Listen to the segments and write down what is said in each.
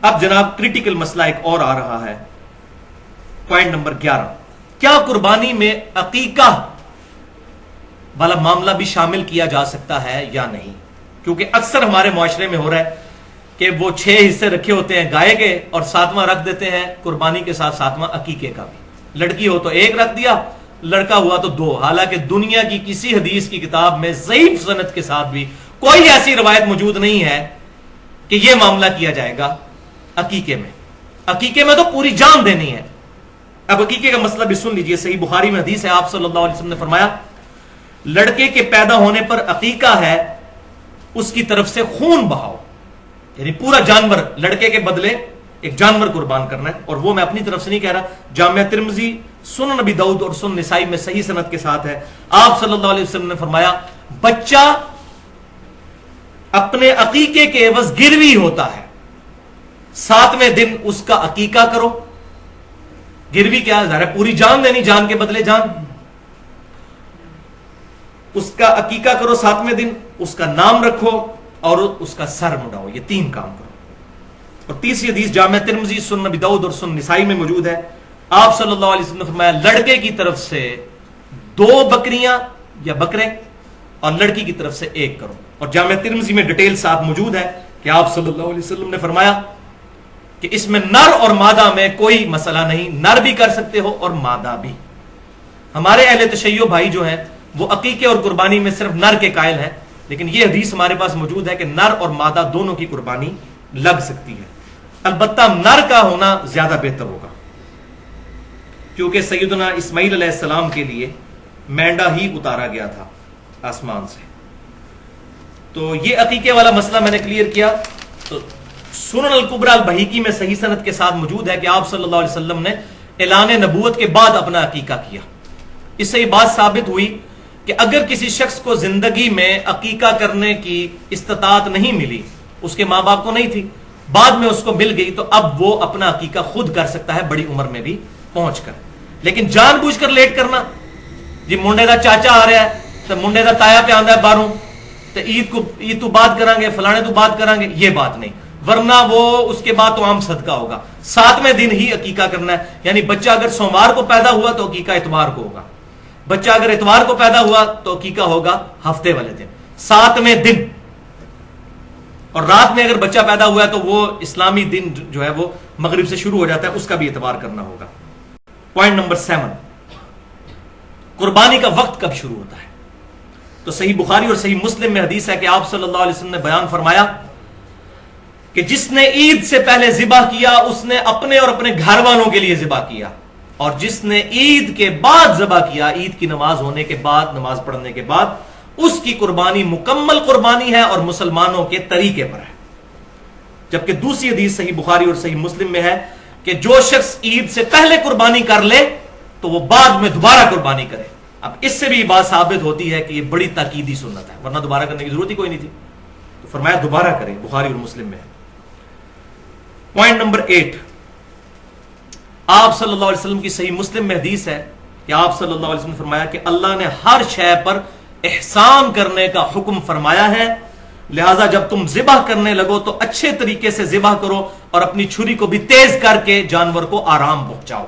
اب جناب کریٹیکل مسئلہ ایک اور آ رہا ہے، پوائنٹ نمبر 11، کیا قربانی میں عقیقہ والا معاملہ بھی شامل کیا جا سکتا ہے یا نہیں؟ کیونکہ اکثر ہمارے معاشرے میں ہو رہا ہے کہ وہ 6 حصے رکھے ہوتے ہیں گائے کے، اور 7واں رکھ دیتے ہیں قربانی کے ساتھ 7واں عقیقے کا بھی، لڑکی ہو تو 1 رکھ دیا، لڑکا ہوا تو 2، حالانکہ دنیا کی کسی حدیث کی کتاب میں ضعیف سند کے ساتھ بھی کوئی ایسی روایت موجود نہیں ہے کہ یہ معاملہ کیا جائے گا عقیقے میں۔ عقیقے میں تو پوری جان دینی ہے۔ اب عقیقے کا مسئلہ بھی سن لیجئے، صحیح بخاری میں حدیث ہے، آپ صلی اللہ علیہ وسلم نے فرمایا لڑکے کے پیدا ہونے پر عقیقہ ہے اس کی طرف سے خون بہاؤ، یعنی پورا جانور لڑکے کے بدلے ایک جانور قربان کرنا ہے، اور وہ میں اپنی طرف سے نہیں کہہ رہا، جامعہ ترمذی، سنن نبی داؤد اور سنن نسائی میں صحیح سند کے ساتھ ہے۔ آپ صلی اللہ علیہ وسلم نے فرمایا بچہ اپنے عقیقے کے عوض گروی ہوتا ہے، 7ویں دن اس کا عقیقہ کرو۔ گروی کیا ظاہر ہے پوری جان دینی، جان کے بدلے جان، اس کا عقیقہ کرو 7ویں دن، اس کا نام رکھو اور اس کا سر مڈاؤ، یہ 3 کام کرو۔ اور تیسری حدیث جامعہ ترمذی، سنن نبی داؤد اور سنن نسائی میں موجود ہے، آپ صلی اللہ علیہ وسلم نے فرمایا لڑکے کی طرف سے 2 بکریاں یا بکرے اور لڑکی کی طرف سے 1 کرو۔ اور جامعہ ترمذی میں ڈیٹیل ساتھ موجود ہے کہ آپ صلی اللہ علیہ وسلم نے فرمایا کہ اس میں نر اور مادہ میں کوئی مسئلہ نہیں، نر بھی کر سکتے ہو اور مادہ بھی۔ ہمارے اہل تشیع بھائی جو ہیں وہ عقیقے اور قربانی میں صرف نر کے قائل ہیں، لیکن یہ حدیث ہمارے پاس موجود ہے کہ نر اور مادہ دونوں کی قربانی لگ سکتی ہے، البتہ نر کا ہونا زیادہ بہتر ہوگا، کیونکہ سیدنا اسماعیل علیہ السلام کے لیے مینڈا ہی اتارا گیا تھا آسمان سے۔ تو یہ عقیقے والا مسئلہ میں نے کلیئر کیا۔ تو سنن الکبریٰ البہیقی میں صحیح سند کے ساتھ موجود ہے کہ آپ صلی اللہ علیہ وسلم نے اعلان نبوت کے بعد اپنا عقیقہ کیا۔ اس سے یہ بات ثابت ہوئی کہ اگر کسی شخص کو زندگی میں عقیقہ کرنے کی استطاعت نہیں ملی، اس کے ماں باپ کو نہیں تھی، بعد میں اس کو مل گئی، تو اب وہ اپنا عقیقہ خود کر سکتا ہے بڑی عمر میں بھی پہنچ کر۔ لیکن جان بوجھ کر لیٹ کرنا، جی منڈے دا چاچا آ رہا ہے تو منڈے دا تایا پہ آندا ہے باہروں، تو عید تو بات کریں گے، فلانے تو بات کریں گے، یہ بات نہیں، ورنہ وہ اس کے بعد تو عام صدقہ ہوگا۔ 7ویں دن ہی عقیقہ کرنا ہے، یعنی بچہ اگر سوموار کو پیدا ہوا تو عقیقہ اتوار کو ہوگا، بچہ اگر اتوار کو پیدا ہوا تو عقیقہ ہوگا ہفتے والے دن، 7ویں دن۔ اور رات میں اگر بچہ پیدا ہوا ہے تو وہ اسلامی دن جو ہے وہ مغرب سے شروع ہو جاتا ہے، اس کا بھی اعتبار کرنا ہوگا۔ پوائنٹ نمبر 7، قربانی کا وقت کب شروع ہوتا ہے؟ تو صحیح بخاری اور صحیح مسلم میں حدیث ہے کہ آپ صلی اللہ علیہ وسلم نے بیان فرمایا کہ جس نے عید سے پہلے ذبح کیا اس نے اپنے اور اپنے گھر والوں کے لیے ذبح کیا، اور جس نے عید کے بعد ذبح کیا، عید کی نماز ہونے کے بعد، نماز پڑھنے کے بعد، اس کی قربانی مکمل قربانی ہے اور مسلمانوں کے طریقے پر ہے۔ جبکہ دوسری حدیث صحیح بخاری اور صحیح مسلم میں ہے کہ جو شخص عید سے پہلے قربانی کر لے تو وہ بعد میں دوبارہ قربانی کرے۔ اب اس سے بھی بات ثابت ہوتی ہے کہ یہ بڑی تاکیدی سنت ہے، ورنہ دوبارہ کرنے کی ضرورت ہی کوئی نہیں تھی، تو فرمایا دوبارہ کرے، بخاری اور مسلم میں ہے۔ پوائنٹ نمبر 8، آپ صلی اللہ علیہ وسلم کی صحیح مسلم میں حدیث ہے کہ آپ صلی اللہ علیہ وسلم نے فرمایا کہ اللہ نے ہر شے پر احسان کرنے کا حکم فرمایا ہے، لہذا جب تم ذبح کرنے لگو تو اچھے طریقے سے ذبح کرو اور اپنی چھری کو بھی تیز کر کے جانور کو آرام پہنچاؤ،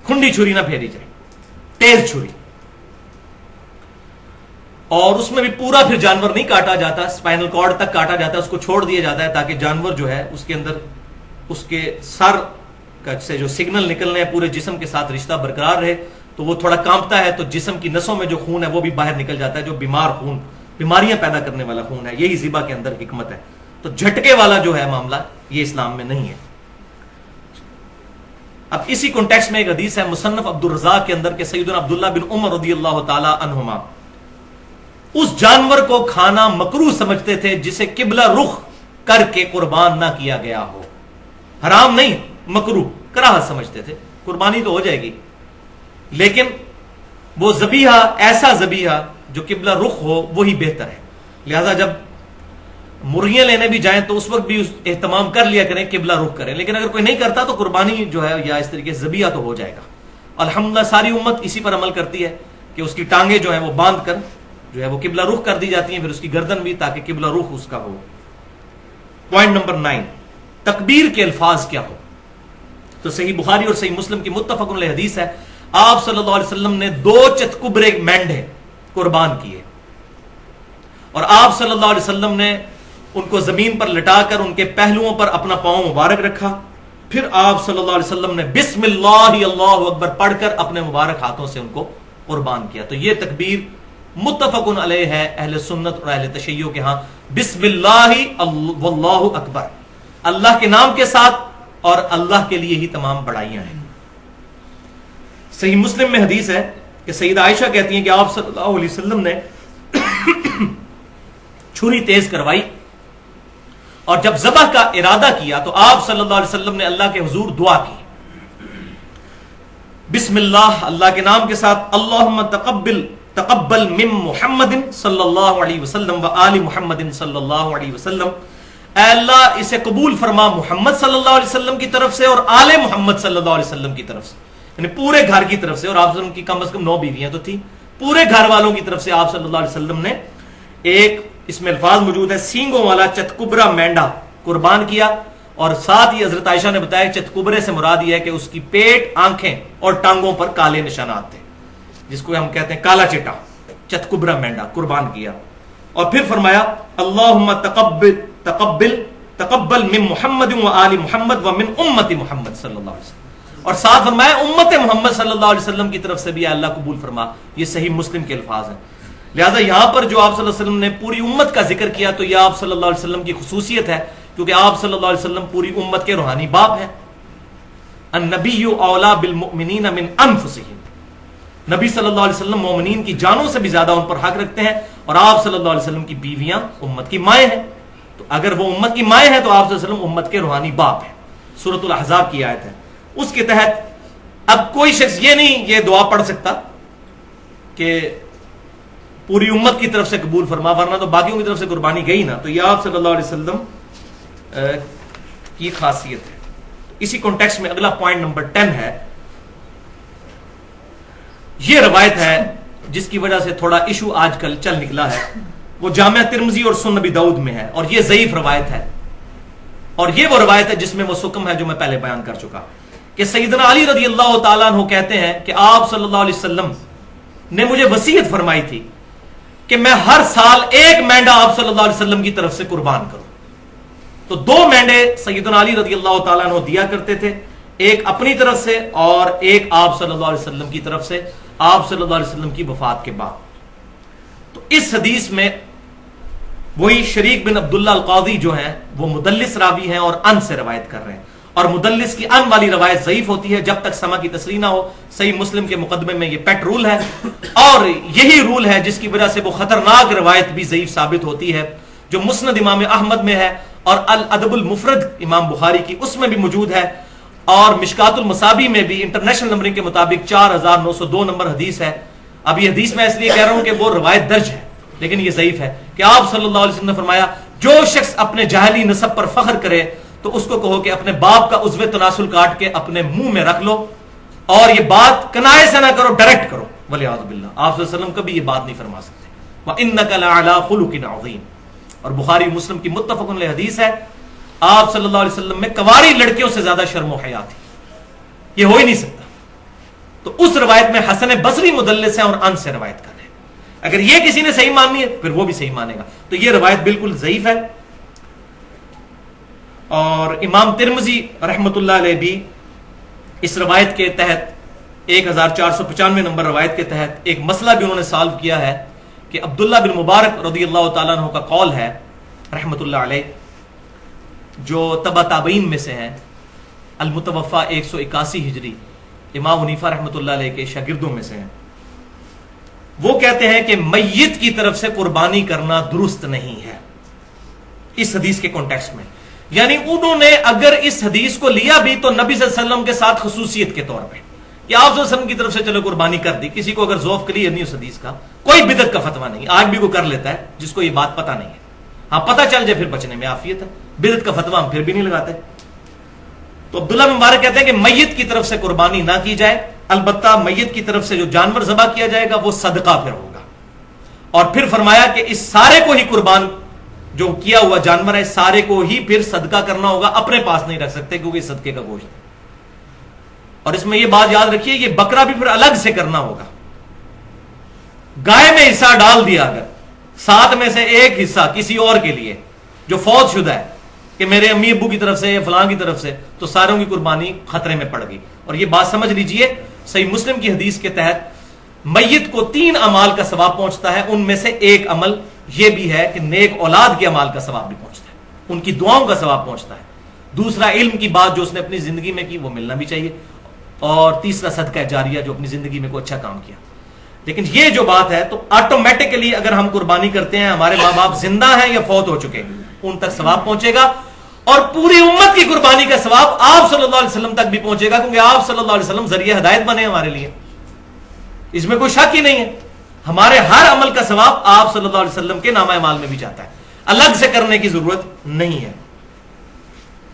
کھنڈی چھری نہ پھیری جائے، تیز چھری۔ اور اس میں بھی پورا پھر جانور نہیں کاٹا جاتا، اسپائنل کارڈ تک کاٹا جاتا ہے، اس کو چھوڑ دیا جاتا ہے تاکہ جانور جو ہے اس کے اندر اس کے سر کا سے جو سگنل نکلنے ہیں پورے جسم کے ساتھ رشتہ برقرار رہے، تو وہ تھوڑا کانپتا ہے تو جسم کی نسوں میں جو خون ہے وہ بھی باہر نکل جاتا ہے، جو بیمار خون، بیماریاں پیدا کرنے والا خون ہے، یہی ذبح کے اندر حکمت ہے۔ تو جھٹکے والا جو ہے معاملہ یہ اسلام میں نہیں ہے۔ اب اسی کانٹیکسٹ میں ایک حدیث ہے مصنف عبد الرزاق کے اندر کہ سیدنا عبداللہ بن عمر رضی اللہ تعالی عنہما اس جانور کو کھانا مکروہ سمجھتے تھے جسے قبلہ رخ کر کے قربان نہ کیا گیا ہو، حرام نہیں، مکروہ، کراہت سمجھتے تھے، قربانی تو ہو جائے گی لیکن وہ ذبیحہ، ایسا ذبیحہ جو قبلہ رخ ہو وہی بہتر ہے۔ لہذا جب مرغیاں لینے بھی جائیں تو اس وقت بھی اہتمام کر لیا کریں، قبلہ رخ کریں، لیکن اگر کوئی نہیں کرتا تو قربانی جو ہے یا اس طریقے سے ذبیحہ تو ہو جائے گا۔ الحمدللہ ساری امت اسی پر عمل کرتی ہے کہ اس کی ٹانگیں جو ہیں وہ باندھ کر جو ہے وہ قبلہ رخ کر دی جاتی ہیں، پھر اس کی گردن بھی تاکہ قبلہ رخ اس کا ہو۔ پوائنٹ نمبر 9، تکبیر کے الفاظ کیا ہو. تو صحیح بخاری اور صحیح مسلم کی متفق علیہ حدیث ہے, آپ صلی اللہ علیہ وسلم نے 2 چتکبرے مینڈے قربان کیے, اور آپ صلی اللہ علیہ وسلم نے ان کو زمین پر لٹا کر ان کے پہلوؤں پر اپنا پاؤں مبارک رکھا. پھر آپ صلی اللہ علیہ وسلم نے بسم اللہ اللہ اکبر پڑھ کر اپنے مبارک ہاتھوں سے ان کو قربان کیا. تو یہ تکبیر متفق علیہ ہے اہل سنت اور اہل تشیع کے ہاں, بسم اللہ واللہ اکبر, اللہ کے نام کے ساتھ, اور اللہ کے لیے ہی تمام بڑائیاں ہیں. صحیح مسلم میں حدیث ہے کہ سیدہ عائشہ کہتی ہیں کہ آپ صلی اللہ علیہ وسلم نے چھری تیز کروائی, اور جب ذبح کا ارادہ کیا تو آپ صلی اللہ علیہ وسلم نے اللہ کے حضور دعا کی, بسم اللہ, اللہ کے نام کے ساتھ, اللہم تقبل من محمد صلی اللہ علیہ وسلم و آل محمد صلی اللہ علیہ وسلم, اے اللہ اسے قبول فرما محمد صلی اللہ علیہ وسلم کی طرف سے اور آل محمد صلی اللہ علیہ وسلم کی طرف سے, یعنی پورے گھر کی طرف سے. اور آپ صلی اللہ علیہ وسلم کی کم از کم 9 بیویاں تو تھی, پورے گھر والوں کی طرف سے آپ صلی اللہ علیہ وسلم نے ایک, اس میں الفاظ موجود ہے, سینگوں والا چتکبرا مینڈا قربان کیا. اور ساتھ ہی حضرت عائشہ نے بتایا چتکبرے سے مراد یہ ہے کہ اس کی پیٹ, آنکھیں اور ٹانگوں پر کالے نشانات تھے, جس کو ہم کہتے ہیں کالا چٹا. چتکبرا مینڈا قربان کیا, اور پھر فرمایا اللہم تقبل من محمد و آل محمد و من امت محمد صلی اللہ علیہ وسلم, اور ساتھ فرمایا امت محمد صلی اللہ علیہ وسلم کی طرف سے بھی اللہ قبول فرما. یہ صحیح مسلم کے الفاظ ہیں. لہذا یہاں پر جو آپ صلی اللہ علیہ وسلم نے پوری امت کا ذکر کیا تو یہ آپ صلی اللہ علیہ وسلم کی خصوصیت ہے, کیونکہ آپ صلی اللہ علیہ وسلم پوری امت کے روحانی باپ ہیں. النبی اولا بالمؤمنین من انفسہم, نبی صلی اللہ علیہ وسلم مومنین کی جانوں سے بھی زیادہ ان پر حق رکھتے ہیں, اور آپ صلی اللہ علیہ وسلم کی بیویاں امت کی مائیں ہیں. تو اگر وہ امت کی مائیں ہیں تو آپ صلی اللہ علیہ وسلم امت کے روحانی باپ ہیں. سورۃ الاحزاب کی آیت ہے, اس کے تحت اب کوئی شخص یہ نہیں یہ دعا پڑھ سکتا کہ پوری امت کی طرف سے قبول فرما, ورنہ تو باقیوں کی طرف سے قربانی گئی نا. تو یہ آپ صلی اللہ علیہ وسلم کی خاصیت ہے. اسی کانٹیکسٹ میں اگلا پوائنٹ نمبر 10 ہے. یہ روایت ہے جس کی وجہ سے تھوڑا ایشو آج کل چل نکلا ہے, وہ جامع ترمذی اور سنن نبی داؤد میں ہے, اور یہ ضعیف روایت ہے. اور یہ وہ روایت ہے جس میں وہ سکم ہے جو میں پہلے بیان کر چکا, کہ سیدنا علی رضی اللہ تعالیٰ عنہ کہتے ہیں کہ آپ صلی اللہ علیہ وسلم نے مجھے وصیت فرمائی تھی کہ میں ہر سال ایک مینڈا آپ صلی اللہ علیہ وسلم کی طرف سے قربان کروں. تو 2 مینڈے سیدنا علی رضی اللہ تعالیٰ عنہ دیا کرتے تھے, ایک اپنی طرف سے اور ایک آپ صلی اللہ علیہ وسلم کی طرف سے, آپ صلی اللہ علیہ وسلم کی وفات کے بعد. تو اس حدیث میں وہی شریک بن عبداللہ القاضی جو ہیں وہ مدلس راوی ہیں اور ان سے روایت کر رہے ہیں, اور مدلس کی ان والی روایت ضعیف ہوتی ہے جب تک سما کی تصریح نہ ہو. صحیح مسلم کے مقدمے میں یہ پیٹ رول ہے, اور یہی رول ہے جس کی وجہ سے وہ خطرناک روایت بھی ضعیف ثابت ہوتی ہے جو مسند امام احمد میں ہے, اور الادب المفرد امام بخاری کی اس میں بھی موجود ہے, اور مشکات المصابی میں بھی انٹرنیشنل نمبرنگ کے مطابق 4902 نمبر حدیث ہے. اب یہ حدیث میں اس لیے کہہ رہا ہوں کہ وہ روایت درج ہے لیکن یہ ضعیف ہے, کہ آپ صلی اللہ علیہ وسلم نے فرمایا جو شخص اپنے جاہلی نسب پر فخر کرے تو اس کو کہو کہ اپنے باپ کا عضو تناسل کاٹ کے اپنے منہ میں رکھ لو, اور یہ بات کنائے سے نہ کرو, ڈائریکٹ کرو. ولیعوذ باللہ, آپ صلی اللہ علیہ وسلم کبھی یہ بات نہیں فرما سکتے. وَإِنَّكَ لَعَلَىٰ خُلُقٍ عَظِيمٍ, اور بخاری مسلم کی متفق علیہ حدیث ہے, آپ صلی اللہ علیہ وسلم میں کواری لڑکیوں سے زیادہ شرم و حیا تھی, یہ ہو ہی نہیں سکتا. تو اس روایت میں حسن بصری مدلس ہیں اور ان سے روایت کر رہے ہیں. اگر یہ کسی نے صحیح ماننی ہے پھر وہ بھی صحیح مانے گا. تو یہ روایت بالکل ضعیف ہے. اور امام ترمذی رحمۃ اللہ علیہ بھی اس روایت کے تحت 1495 نمبر روایت کے تحت ایک مسئلہ بھی انہوں نے سالو کیا ہے, کہ عبداللہ بن مبارک رضی اللہ تعالیٰ عنہ کا قول ہے رحمۃ اللہ علیہ, جو تبع تابعین میں سے ہیں, المتوفا 181 ہجری, امام حنیفہ رحمۃ اللہ علیہ کے شاگردوں میں سے ہیں. وہ کہتے ہیں کہ میت کی طرف سے قربانی کرنا درست نہیں ہے اس حدیث کے کانٹیکسٹ میں. یعنی انہوں نے اگر اس حدیث کو لیا بھی تو نبی صلی اللہ علیہ وسلم کے ساتھ خصوصیت کے طور پہ, کہ آپ صلی اللہ علیہ وسلم کی طرف سے چلو قربانی کر دی. کسی کو اگر ذوق کلیئر نہیں اس حدیث کا, کوئی بدعت کا فتویٰ نہیں, آج بھی کوئی کر لیتا ہے جس کو یہ بات پتہ نہیں ہے. ہاں پتہ چل جائے پھر بچنے میں عافیت ہے, بدعت کا فتویٰ ہم پھر بھی نہیں لگاتے. تو عبداللہ بن مبارک کہتے ہیں کہ میت کی طرف سے قربانی نہ کی جائے, البتہ میت کی طرف سے جو جانور ذبح کیا جائے گا وہ صدقہ پھر ہوگا. اور پھر فرمایا کہ اس سارے کو ہی قربان جو کیا ہوا جانور ہے سارے کو ہی پھر صدقہ کرنا ہوگا, اپنے پاس نہیں رکھ سکتے کیونکہ صدقے کا گوشت ہے. اور اس میں یہ بات یاد رکھیے, یہ بکرا بھی پھر الگ سے کرنا ہوگا. گائے میں حصہ ڈال دیا اگر, 7 میں سے ایک حصہ کسی اور کے لیے جو فوت شدہ ہے کہ میرے امی ابو کی طرف سے یا فلاں کی طرف سے, تو ساروں کی قربانی خطرے میں پڑ گئی. اور یہ بات سمجھ لیجئے, صحیح مسلم کی حدیث کے تحت میت کو 3 اعمال کا ثواب پہنچتا ہے, ان میں سے ایک عمل یہ بھی ہے کہ نیک اولاد کے اعمال کا ثواب بھی پہنچتا ہے, ان کی دعاؤں کا ثواب پہنچتا ہے. دوسرا, علم کی بات جو اس نے اپنی زندگی میں کی وہ ملنا بھی چاہیے. اور تیسرا, صدقہ جاریہ جو اپنی زندگی میں کوئی اچھا کام کیا. لیکن یہ جو بات ہے تو آٹومیٹکلی اگر ہم قربانی کرتے ہیں, ہمارے ماں باپ زندہ ہیں یا فوت ہو چکے ہیں, ان تک ثواب پہنچے گا. اور پوری امت کی قربانی کا ثواب آپ صلی اللہ علیہ وسلم تک بھی پہنچے گا, کیونکہ آپ صلی اللہ علیہ وسلم ذریعہ ہدایت بنے ہمارے لیے, اس میں کوئی شک ہی نہیں ہے. ہمارے ہر عمل کا ثواب آپ صلی اللہ علیہ وسلم کے نامہ اعمال میں بھی جاتا ہے, الگ سے کرنے کی ضرورت نہیں ہے.